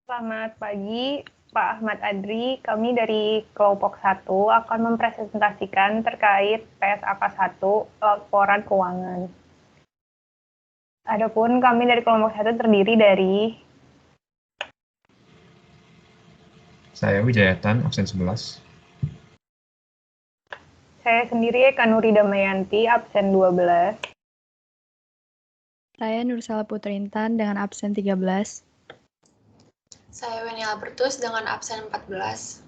Selamat pagi, Pak Ahmad Adri. Kami dari kelompok 1 akan mempresentasikan terkait PSAK 1, laporan keuangan. Adapun kami dari kelompok 1 terdiri dari Saya Wijayatan, absen 11. saya sendiri Eka Nuri Damayanti, absen 12. Saya Nursala Putrintan dengan absen 13. Saya Weni Albertus dengan absen 14.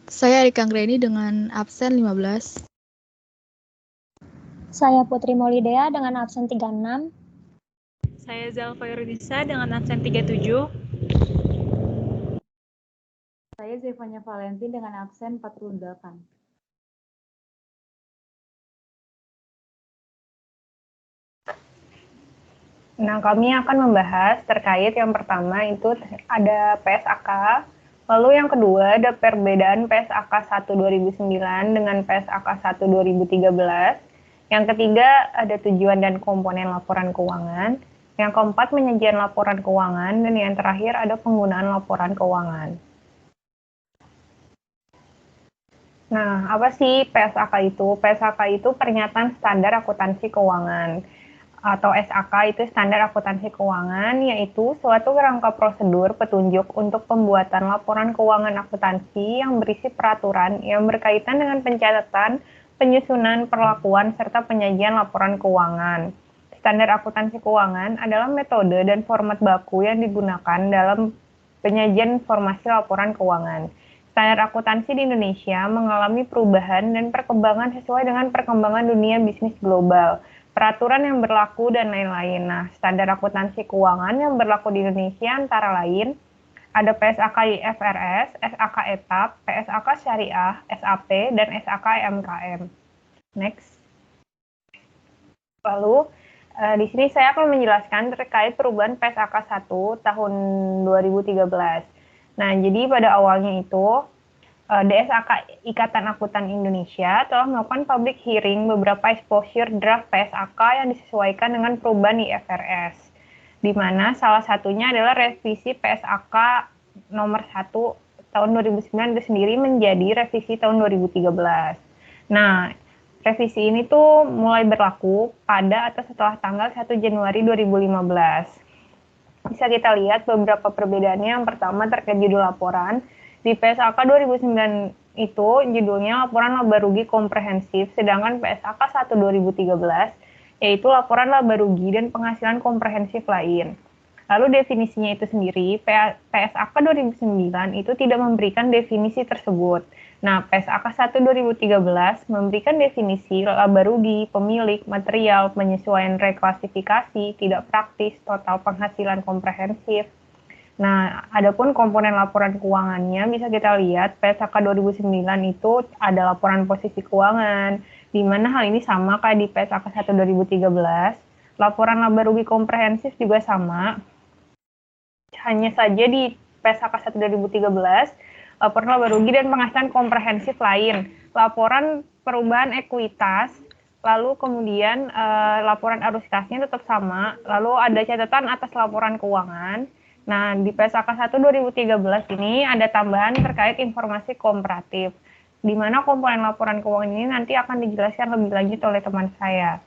Saya Rika Anggreni dengan absen 15. Saya Putri Maulidea dengan absen 36. Saya Zalfa Yurunisa dengan absen 37. Saya Zevanya Valentin dengan absen 48. Nah, kami akan membahas terkait yang pertama itu ada PSAK, lalu yang kedua ada perbedaan PSAK 1 2009 dengan PSAK 1 2013. Yang ketiga ada tujuan dan komponen laporan keuangan. Yang keempat penyajian laporan keuangan, dan yang terakhir ada penggunaan laporan keuangan. Nah, apa sih PSAK itu? PSAK itu pernyataan standar akuntansi keuangan, atau SAK itu standar akuntansi keuangan, yaitu suatu kerangka prosedur petunjuk untuk pembuatan laporan keuangan akuntansi yang berisi peraturan yang berkaitan dengan pencatatan, penyusunan, perlakuan, serta penyajian laporan keuangan. Standar akuntansi keuangan adalah metode dan format baku yang digunakan dalam penyajian informasi laporan keuangan. Standar akuntansi di Indonesia mengalami perubahan dan perkembangan sesuai dengan perkembangan dunia bisnis global, peraturan yang berlaku, dan lain-lain. Nah, standar akuntansi keuangan yang berlaku di Indonesia antara lain ada PSAK IFRS, SAK Etap, PSAK Syariah, SAP, dan SAK MKM. Next. Lalu, di sini saya akan menjelaskan terkait perubahan PSAK 1 tahun 2013. Nah, jadi pada awalnya itu, DSAK Ikatan Akuntan Indonesia telah melakukan public hearing beberapa exposure draft PSAK yang disesuaikan dengan perubahan IFRS, di mana salah satunya adalah revisi PSAK nomor 1 tahun 2009 itu sendiri menjadi revisi tahun 2013. Nah, revisi ini tuh mulai berlaku pada atau setelah tanggal 1 Januari 2015. Bisa kita lihat beberapa perbedaannya. Yang pertama terkait judul laporan. Di PSAK 2009 itu judulnya laporan laba rugi komprehensif, sedangkan PSAK 1 2013 yaitu laporan laba rugi dan penghasilan komprehensif lain. Lalu definisinya itu sendiri, PSAK 2009 itu tidak memberikan definisi tersebut. Nah, PSAK 1 2013 memberikan definisi laba rugi, pemilik, material, penyesuaian reklasifikasi, tidak praktis, total penghasilan komprehensif. Nah, adapun komponen laporan keuangannya bisa kita lihat PSAK 2009 itu ada laporan posisi keuangan, di mana hal ini sama kayak di PSAK 1 2013. Laporan laba rugi komprehensif juga sama. Hanya saja di PSAK 1 2013, laporan laba rugi dan penghasilan komprehensif lain. Laporan perubahan ekuitas, lalu kemudian laporan arus kasnya tetap sama, lalu ada catatan atas laporan keuangan. Nah, di PSAK 1 2013 ini ada tambahan terkait informasi komparatif, di mana komponen laporan keuangan ini nanti akan dijelaskan lebih lanjut oleh teman saya.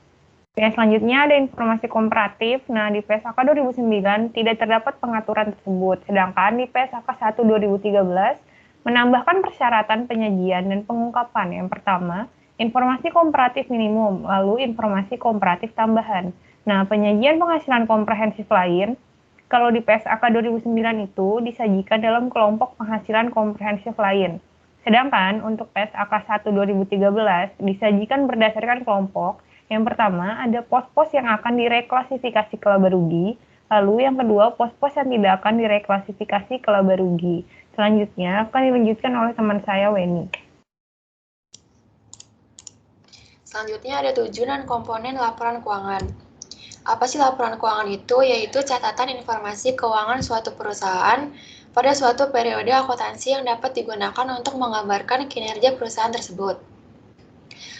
Yang selanjutnya ada informasi komparatif. Nah, di PSAK 2009 tidak terdapat pengaturan tersebut, sedangkan di PSAK 1 2013 menambahkan persyaratan penyajian dan pengungkapan. Yang pertama, informasi komparatif minimum, lalu informasi komparatif tambahan. Nah, penyajian penghasilan komprehensif lain, kalau di PSAK 2009 itu disajikan dalam kelompok penghasilan komprehensif lain. Sedangkan untuk PSAK 1 2013 disajikan berdasarkan kelompok. Yang pertama ada pos-pos yang akan direklasifikasi ke laba rugi, lalu yang kedua pos-pos yang tidak akan direklasifikasi ke laba rugi. Selanjutnya akan dilanjutkan oleh teman saya Weni. Selanjutnya ada tujuan dan komponen laporan keuangan. Apa sih laporan keuangan itu? Yaitu catatan informasi keuangan suatu perusahaan pada suatu periode akuntansi yang dapat digunakan untuk menggambarkan kinerja perusahaan tersebut.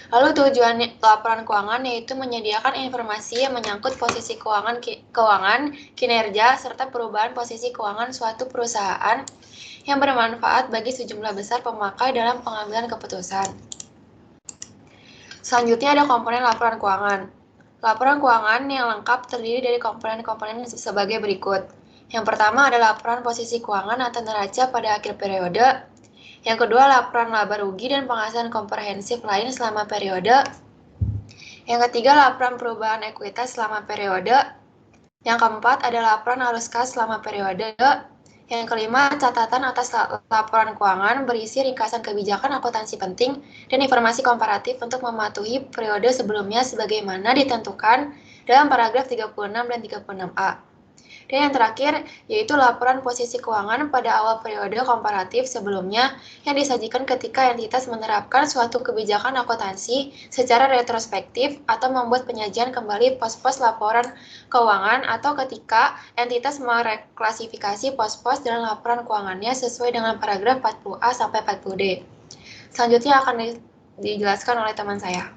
Lalu tujuan laporan keuangan yaitu menyediakan informasi yang menyangkut posisi keuangan, kinerja, serta perubahan posisi keuangan suatu perusahaan yang bermanfaat bagi sejumlah besar pemakai dalam pengambilan keputusan. Selanjutnya ada komponen laporan keuangan. Laporan keuangan yang lengkap terdiri dari komponen-komponen sebagai berikut. Yang pertama adalah laporan posisi keuangan atau neraca pada akhir periode. Yang kedua, laporan laba rugi dan penghasilan komprehensif lain selama periode. Yang ketiga, laporan perubahan ekuitas selama periode. Yang keempat, ada laporan arus kas selama periode. Yang kelima, catatan atas laporan keuangan berisi ringkasan kebijakan akuntansi penting dan informasi komparatif untuk mematuhi periode sebelumnya sebagaimana ditentukan dalam paragraf 36 dan 36A. Dan yang terakhir, yaitu laporan posisi keuangan pada awal periode komparatif sebelumnya yang disajikan ketika entitas menerapkan suatu kebijakan akuntansi secara retrospektif atau membuat penyajian kembali pos-pos laporan keuangan atau ketika entitas mereklasifikasi pos-pos dalam laporan keuangannya sesuai dengan paragraf 40A sampai 40D. Selanjutnya akan dijelaskan oleh teman saya.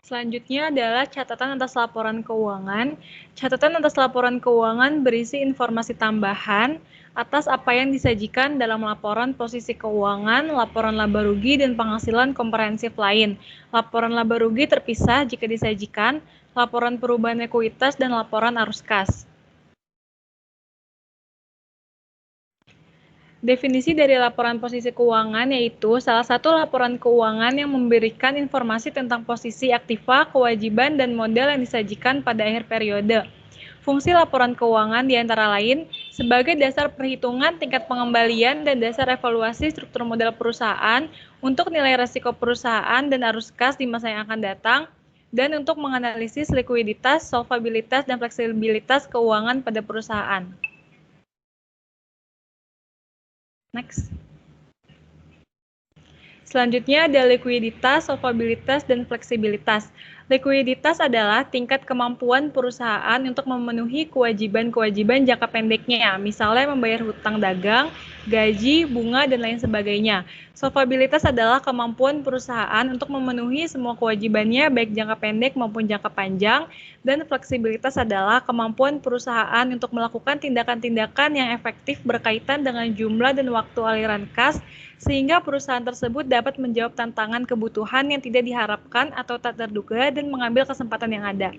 Selanjutnya adalah catatan atas laporan keuangan. Catatan atas laporan keuangan berisi informasi tambahan atas apa yang disajikan dalam laporan posisi keuangan, laporan laba rugi, dan penghasilan komprehensif lain. Laporan laba rugi terpisah jika disajikan, laporan perubahan ekuitas, dan laporan arus kas. Definisi dari laporan posisi keuangan yaitu salah satu laporan keuangan yang memberikan informasi tentang posisi aktiva, kewajiban, dan modal yang disajikan pada akhir periode. Fungsi laporan keuangan diantara lain sebagai dasar perhitungan tingkat pengembalian dan dasar evaluasi struktur modal perusahaan untuk nilai risiko perusahaan dan arus kas di masa yang akan datang, dan untuk menganalisis likuiditas, solvabilitas, dan fleksibilitas keuangan pada perusahaan. Next. Selanjutnya ada likuiditas, solvabilitas, dan fleksibilitas. Likuiditas adalah tingkat kemampuan perusahaan untuk memenuhi kewajiban-kewajiban jangka pendeknya, misalnya membayar hutang dagang, gaji, bunga, dan lain sebagainya. Solvabilitas adalah kemampuan perusahaan untuk memenuhi semua kewajibannya baik jangka pendek maupun jangka panjang, dan fleksibilitas adalah kemampuan perusahaan untuk melakukan tindakan-tindakan yang efektif berkaitan dengan jumlah dan waktu aliran kas sehingga perusahaan tersebut dapat menjawab tantangan kebutuhan yang tidak diharapkan atau tak terduga dan mengambil kesempatan yang ada.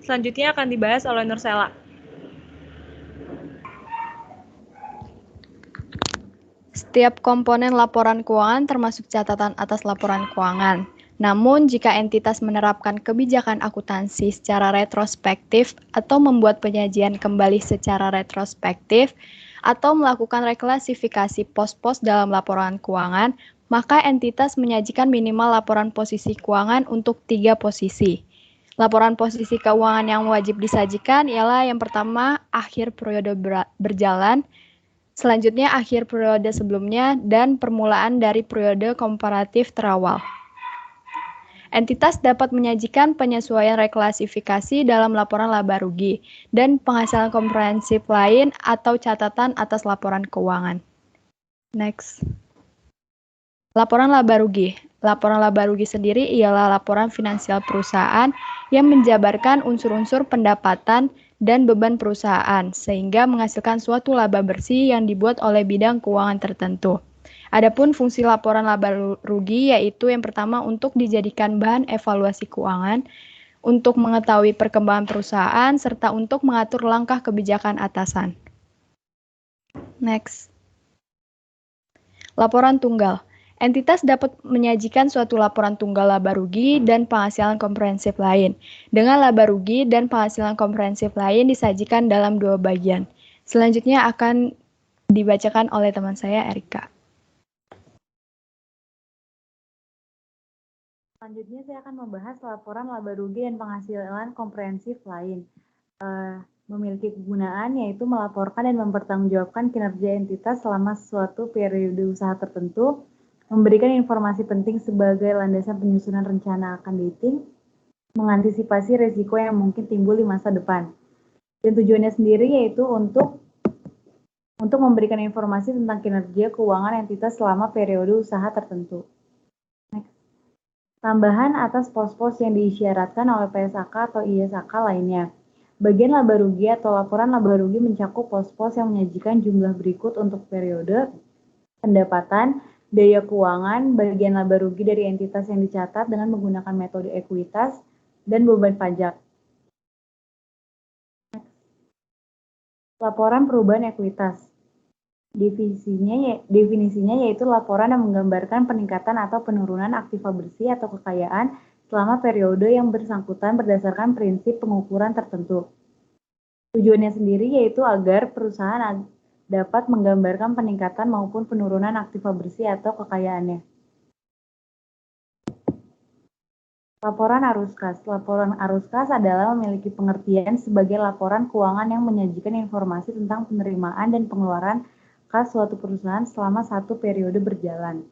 Selanjutnya akan dibahas oleh Nursela. Setiap komponen laporan keuangan termasuk catatan atas laporan keuangan. Namun, jika entitas menerapkan kebijakan akuntansi secara retrospektif atau membuat penyajian kembali secara retrospektif, atau melakukan reklasifikasi pos-pos dalam laporan keuangan, maka entitas menyajikan minimal laporan posisi keuangan untuk 3 posisi. Laporan posisi keuangan yang wajib disajikan ialah yang pertama, akhir periode berjalan, selanjutnya akhir periode sebelumnya, dan permulaan dari periode komparatif terawal. Entitas dapat menyajikan penyesuaian reklasifikasi dalam laporan laba rugi dan penghasilan komprehensif lain atau catatan atas laporan keuangan. Next. Laporan laba rugi. Laporan laba rugi sendiri ialah laporan finansial perusahaan yang menjabarkan unsur-unsur pendapatan dan beban perusahaan sehingga menghasilkan suatu laba bersih yang dibuat oleh bidang keuangan tertentu. Adapun fungsi laporan laba rugi yaitu yang pertama untuk dijadikan bahan evaluasi keuangan, untuk mengetahui perkembangan perusahaan, serta untuk mengatur langkah kebijakan atasan. Next. Laporan tunggal. Entitas dapat menyajikan suatu laporan tunggal laba rugi dan penghasilan komprehensif lain. Dengan laba rugi dan penghasilan komprehensif lain disajikan dalam 2 bagian. Selanjutnya akan dibacakan oleh teman saya, Erika. Selanjutnya saya akan membahas laporan laba rugi dan penghasilan komprehensif lain. Memiliki kegunaan yaitu melaporkan dan mempertanggungjawabkan kinerja entitas selama suatu periode usaha tertentu, memberikan informasi penting sebagai landasan penyusunan rencana accounting, mengantisipasi risiko yang mungkin timbul di masa depan. Dan tujuannya sendiri yaitu untuk untuk memberikan informasi tentang kinerja keuangan entitas selama periode usaha tertentu. Next. Tambahan atas pos-pos yang diisyaratkan oleh PSAK atau ISAK lainnya. Bagian laba rugi atau laporan laba rugi mencakup pos-pos yang menyajikan jumlah berikut untuk periode pendapatan, daya keuangan, bagian laba rugi dari entitas yang dicatat dengan menggunakan metode ekuitas, dan beban pajak. Laporan perubahan ekuitas. Definisinya yaitu laporan yang menggambarkan peningkatan atau penurunan aktiva bersih atau kekayaan selama periode yang bersangkutan berdasarkan prinsip pengukuran tertentu. Tujuannya sendiri yaitu agar perusahaan dapat menggambarkan peningkatan maupun penurunan aktiva bersih atau kekayaannya. Laporan arus kas. Laporan arus kas adalah memiliki pengertian sebagai laporan keuangan yang menyajikan informasi tentang penerimaan dan pengeluaran kas suatu perusahaan selama satu periode berjalan.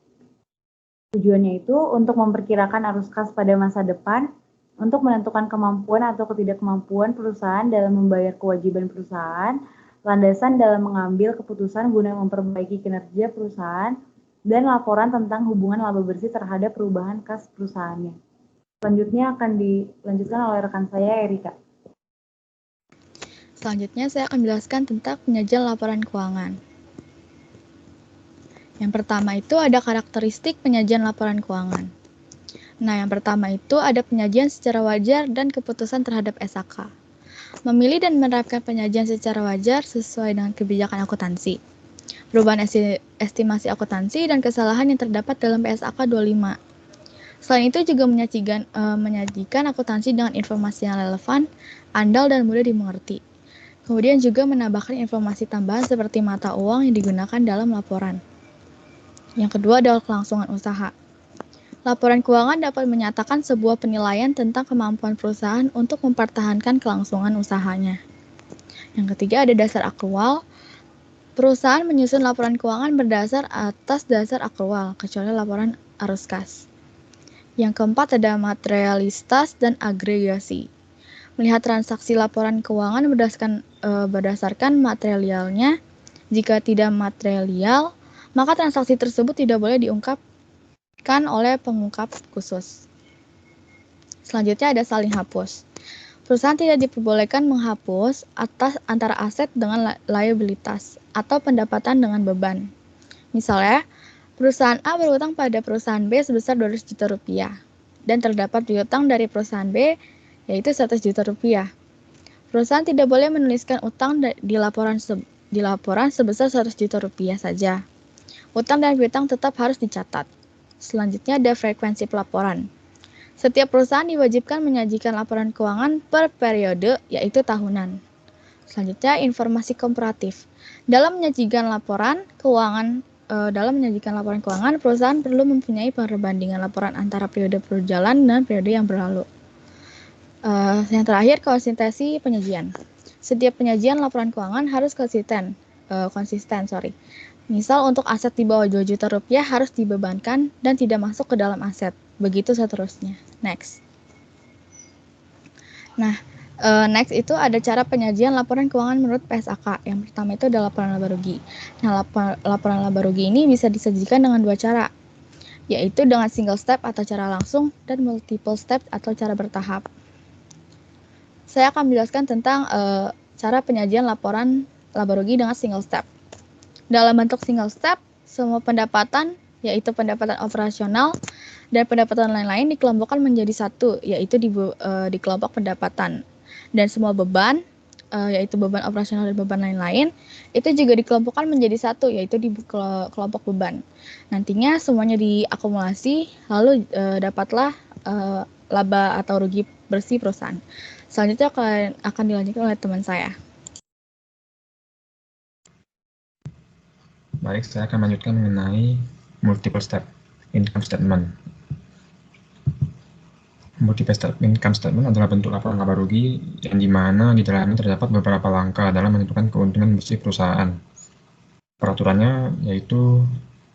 Tujuannya itu untuk memperkirakan arus kas pada masa depan, untuk menentukan kemampuan atau ketidakmampuan perusahaan dalam membayar kewajiban perusahaan, landasan dalam mengambil keputusan guna memperbaiki kinerja perusahaan, dan laporan tentang hubungan laba bersih terhadap perubahan kas perusahaannya. Selanjutnya akan dilanjutkan oleh rekan saya, Erika. Selanjutnya saya akan menjelaskan tentang penyajian laporan keuangan. Yang pertama itu ada karakteristik penyajian laporan keuangan. Nah, yang pertama itu ada penyajian secara wajar dan keputusan terhadap SAK. Memilih dan menerapkan penyajian secara wajar sesuai dengan kebijakan akuntansi. Perubahan estimasi akuntansi dan kesalahan yang terdapat dalam PSAK 25. Selain itu juga menyajikan akuntansi dengan informasi yang relevan, andal, dan mudah dimengerti. Kemudian juga menambahkan informasi tambahan seperti mata uang yang digunakan dalam laporan. Yang kedua adalah kelangsungan usaha. Laporan keuangan dapat menyatakan sebuah penilaian tentang kemampuan perusahaan untuk mempertahankan kelangsungan usahanya. Yang ketiga ada dasar akrual. Perusahaan menyusun laporan keuangan berdasar atas dasar akrual, kecuali laporan arus kas. Yang keempat ada materialitas dan agregasi. Melihat transaksi laporan keuangan berdasarkan materialnya. Jika tidak material, maka transaksi tersebut tidak boleh diungkapkan oleh pengungkap khusus. Selanjutnya ada saling hapus. Perusahaan tidak diperbolehkan menghapus antara aset dengan liabilitas atau pendapatan dengan beban. Misalnya, perusahaan A berutang pada perusahaan B sebesar 200 juta rupiah dan terdapat piutang dari perusahaan B yaitu 100 juta rupiah. Perusahaan tidak boleh menuliskan utang di laporan sebesar 100 juta rupiah saja. Utang dan piutang tetap harus dicatat. Selanjutnya ada frekuensi pelaporan. Setiap perusahaan diwajibkan menyajikan laporan keuangan per periode, yaitu tahunan. Selanjutnya, informasi komparatif. Dalam menyajikan laporan keuangan, perusahaan perlu mempunyai perbandingan laporan antara periode berjalan dan periode yang berlalu. Yang terakhir, konsistensi penyajian. Setiap penyajian laporan keuangan harus konsisten. Misal untuk aset di bawah 2 juta rupiah harus dibebankan dan tidak masuk ke dalam aset. Begitu seterusnya. Next. Nah, next itu ada cara penyajian laporan keuangan menurut PSAK. Yang pertama itu adalah laporan laba rugi. Nah, laporan laba rugi ini bisa disajikan dengan dua cara, yaitu dengan single step atau cara langsung dan multiple step atau cara bertahap. Saya akan menjelaskan tentang cara penyajian laporan laba rugi dengan single step. Dalam bentuk single step, semua pendapatan, yaitu pendapatan operasional dan pendapatan lain-lain dikelompokkan menjadi satu, yaitu di kelompok pendapatan. Dan semua beban, yaitu beban operasional dan beban lain-lain, itu juga dikelompokkan menjadi satu, yaitu di kelompok beban. Nantinya semuanya diakumulasi, lalu dapatlah laba atau rugi bersih perusahaan. Selanjutnya akan dilanjutkan oleh teman saya. Baik, saya akan melanjutkan mengenai multiple step income statement. Multiple step income statement adalah bentuk laporan laba rugi yang di mana di dalamnya terdapat beberapa langkah dalam menentukan keuntungan bersih perusahaan. Peraturannya yaitu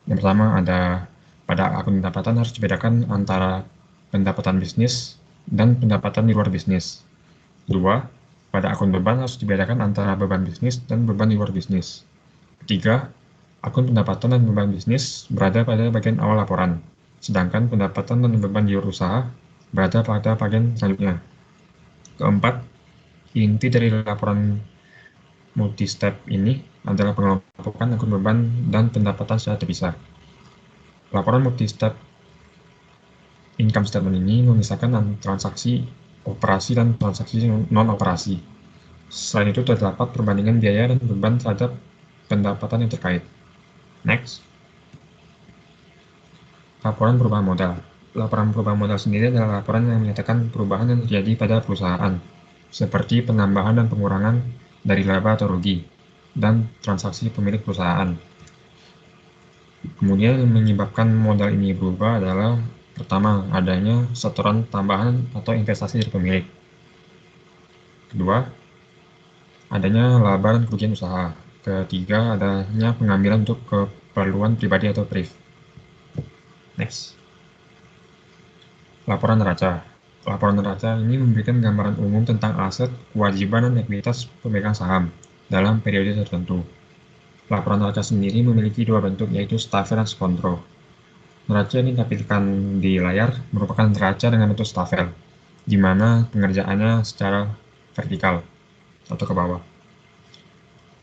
yang pertama ada pada akun pendapatan harus dibedakan antara pendapatan bisnis dan pendapatan di luar bisnis. Kedua, pada akun beban harus dibedakan antara beban bisnis dan beban di luar bisnis. Ketiga, akun pendapatan dan beban bisnis berada pada bagian awal laporan, sedangkan pendapatan dan beban jiwa usaha berada pada bagian selanjutnya. Keempat, inti dari laporan multi-step ini adalah pengelompokan akun beban dan pendapatan secara terpisah. Laporan multi-step income statement ini memisahkan transaksi operasi dan transaksi non-operasi. Selain itu, terdapat perbandingan biaya dan beban terhadap pendapatan yang terkait. Next. Laporan perubahan modal. Laporan perubahan modal sendiri adalah laporan yang menyatakan perubahan yang terjadi pada perusahaan, seperti penambahan dan pengurangan dari laba atau rugi, dan transaksi pemilik perusahaan. Kemudian yang menyebabkan modal ini berubah adalah pertama, adanya setoran tambahan atau investasi dari pemilik. Kedua, adanya laba dan kerugian usaha. Ketiga, adanya pengambilan untuk keperluan pribadi atau PRIV. Next. Laporan neraca. Laporan neraca ini memberikan gambaran umum tentang aset, kewajiban, dan ekuitas pemegang saham dalam periode tertentu. Laporan neraca sendiri memiliki dua bentuk, yaitu stafel dan skontro. Neraca ini ditampilkan di layar merupakan neraca dengan bentuk stafel, di mana pengerjaannya secara vertikal atau ke bawah.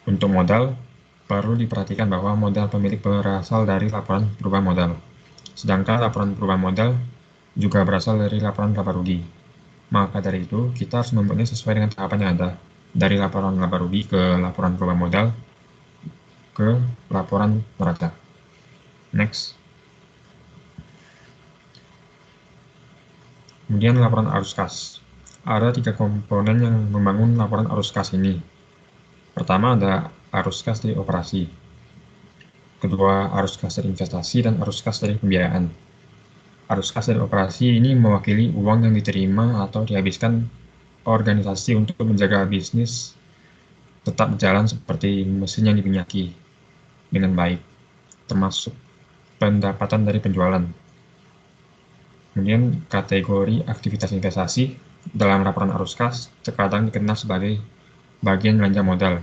Untuk modal, perlu diperhatikan bahwa modal pemilik berasal dari laporan perubahan modal, sedangkan laporan perubahan modal juga berasal dari laporan laba rugi. Maka dari itu, kita harus membuatnya sesuai dengan tahapan yang ada, dari laporan laba rugi ke laporan perubahan modal ke laporan neraca. Next. Kemudian laporan arus kas. Ada 3 komponen yang membangun laporan arus kas ini. Pertama ada arus kas dari operasi. Kedua, arus kas dari investasi, dan arus kas dari pembiayaan. Arus kas dari operasi ini mewakili uang yang diterima atau dihabiskan organisasi untuk menjaga bisnis tetap berjalan seperti mesin yang diminyaki dengan baik, termasuk pendapatan dari penjualan. Kemudian kategori aktivitas investasi dalam laporan arus kas terkadang dikenal sebagai bagian belanja modal,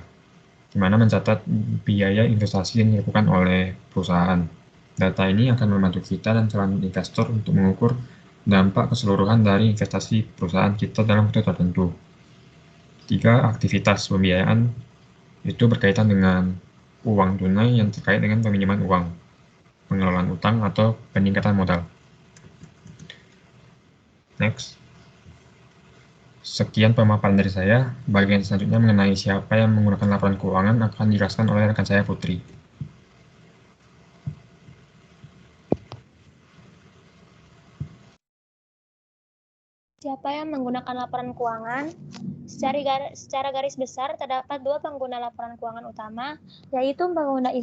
di mana mencatat biaya investasi yang dilakukan oleh perusahaan. Data ini akan membantu kita dan calon investor untuk mengukur dampak keseluruhan dari investasi perusahaan kita dalam waktu tertentu. 3. Aktivitas pembiayaan itu berkaitan dengan uang tunai yang terkait dengan peminjaman uang, pengelolaan utang, atau peningkatan modal. Next. Sekian pemaparan dari saya. Bagian selanjutnya mengenai siapa yang menggunakan laporan keuangan akan dijelaskan oleh rekan saya, Putri. Siapa yang menggunakan laporan keuangan? Secara garis besar terdapat 2 pengguna laporan keuangan utama, yaitu pengguna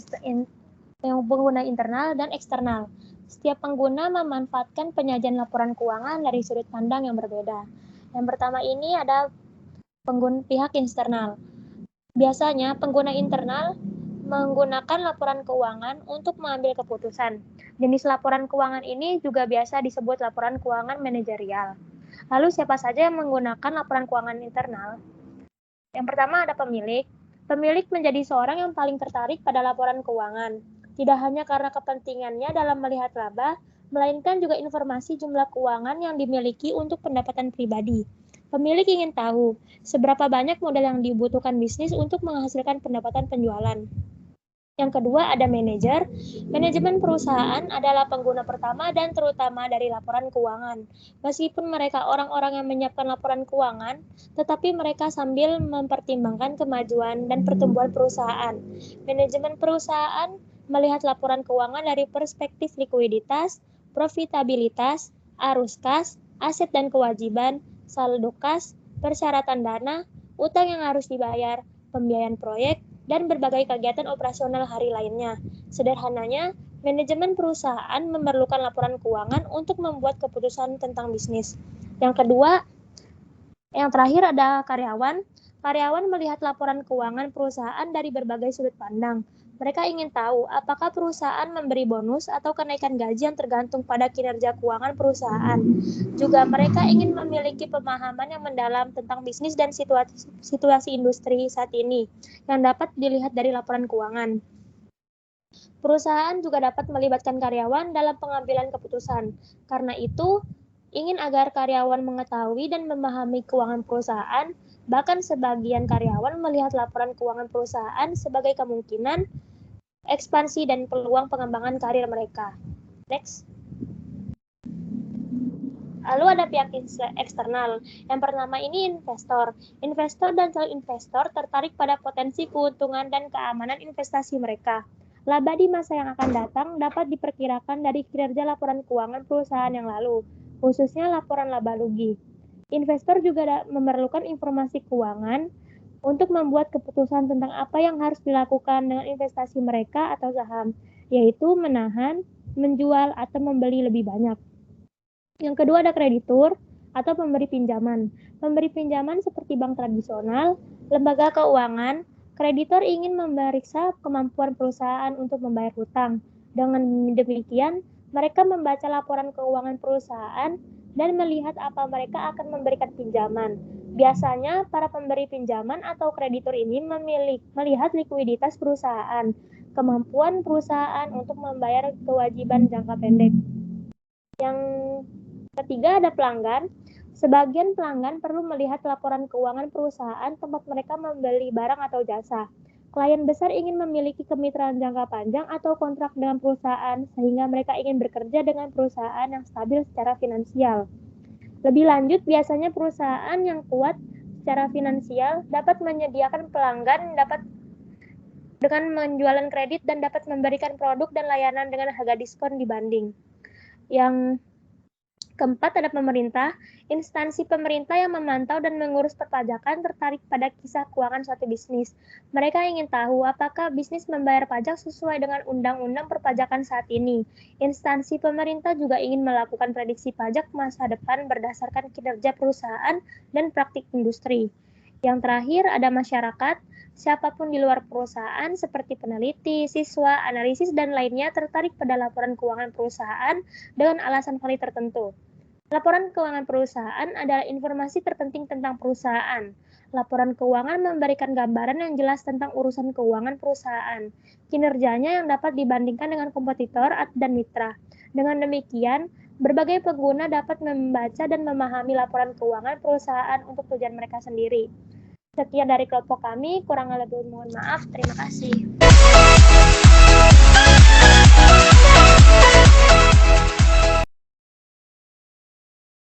internal dan eksternal. Setiap pengguna memanfaatkan penyajian laporan keuangan dari sudut pandang yang berbeda. Yang pertama ini ada pengguna pihak eksternal. Biasanya pengguna internal menggunakan laporan keuangan untuk mengambil keputusan. Jenis laporan keuangan ini juga biasa disebut laporan keuangan manajerial. Lalu siapa saja yang menggunakan laporan keuangan internal? Yang pertama ada pemilik. Pemilik menjadi seorang yang paling tertarik pada laporan keuangan. Tidak hanya karena kepentingannya dalam melihat laba, melainkan juga informasi jumlah keuangan yang dimiliki untuk pendapatan pribadi. Pemilik ingin tahu seberapa banyak modal yang dibutuhkan bisnis untuk menghasilkan pendapatan penjualan. Yang kedua ada manajer. Manajemen perusahaan adalah pengguna pertama dan terutama dari laporan keuangan. Meskipun mereka orang-orang yang menyiapkan laporan keuangan, tetapi mereka sambil mempertimbangkan kemajuan dan pertumbuhan perusahaan. Manajemen perusahaan melihat laporan keuangan dari perspektif likuiditas, profitabilitas, arus kas, aset dan kewajiban, saldo kas, persyaratan dana, utang yang harus dibayar, pembiayaan proyek, dan berbagai kegiatan operasional hari lainnya. Sederhananya, manajemen perusahaan memerlukan laporan keuangan untuk membuat keputusan tentang bisnis. Yang kedua, yang terakhir ada karyawan. Karyawan melihat laporan keuangan perusahaan dari berbagai sudut pandang. Mereka ingin tahu apakah perusahaan memberi bonus atau kenaikan gaji yang tergantung pada kinerja keuangan perusahaan. Juga mereka ingin memiliki pemahaman yang mendalam tentang bisnis dan situasi industri saat ini yang dapat dilihat dari laporan keuangan. Perusahaan juga dapat melibatkan karyawan dalam pengambilan keputusan. Karena itu, ingin agar karyawan mengetahui dan memahami keuangan perusahaan, bahkan sebagian karyawan melihat laporan keuangan perusahaan sebagai kemungkinan ekspansi dan peluang pengembangan karir mereka. Next. Lalu ada pihak eksternal. Yang pertama ini investor. Investor dan calon investor tertarik pada potensi keuntungan dan keamanan investasi mereka. Laba di masa yang akan datang dapat diperkirakan dari kinerja laporan keuangan perusahaan yang lalu, khususnya laporan laba rugi. Investor juga memerlukan informasi keuangan untuk membuat keputusan tentang apa yang harus dilakukan dengan investasi mereka atau saham, yaitu menahan, menjual, atau membeli lebih banyak. Yang kedua ada kreditur atau pemberi pinjaman. Pemberi pinjaman seperti bank tradisional, lembaga keuangan, kreditor ingin memeriksa kemampuan perusahaan untuk membayar hutang. Dengan demikian, mereka membaca laporan keuangan perusahaan dan melihat apa mereka akan memberikan pinjaman. Biasanya, para pemberi pinjaman atau kreditur ini melihat likuiditas perusahaan, kemampuan perusahaan untuk membayar kewajiban jangka pendek. Yang ketiga ada pelanggan. Sebagian pelanggan perlu melihat laporan keuangan perusahaan tempat mereka membeli barang atau jasa. Klien besar ingin memiliki kemitraan jangka panjang atau kontrak dengan perusahaan sehingga mereka ingin bekerja dengan perusahaan yang stabil secara finansial. Lebih lanjut, biasanya perusahaan yang kuat secara finansial dapat menyediakan pelanggan dengan menjualan kredit dan dapat memberikan produk dan layanan dengan harga diskon dibanding. Yang keempat ada pemerintah. Instansi pemerintah yang memantau dan mengurus perpajakan tertarik pada kisah keuangan suatu bisnis. Mereka ingin tahu apakah bisnis membayar pajak sesuai dengan undang-undang perpajakan saat ini. Instansi pemerintah juga ingin melakukan prediksi pajak masa depan berdasarkan kinerja perusahaan dan praktik industri. Yang terakhir ada masyarakat. Siapapun di luar perusahaan seperti peneliti, siswa, analisis, dan lainnya tertarik pada laporan keuangan perusahaan dengan alasan valid tertentu. Laporan keuangan perusahaan adalah informasi terpenting tentang perusahaan. Laporan keuangan memberikan gambaran yang jelas tentang urusan keuangan perusahaan, kinerjanya yang dapat dibandingkan dengan kompetitor dan mitra. Dengan demikian, berbagai pengguna dapat membaca dan memahami laporan keuangan perusahaan untuk tujuan mereka sendiri. Sekian dari kelompok kami, kurang lebih mohon maaf. Terima kasih.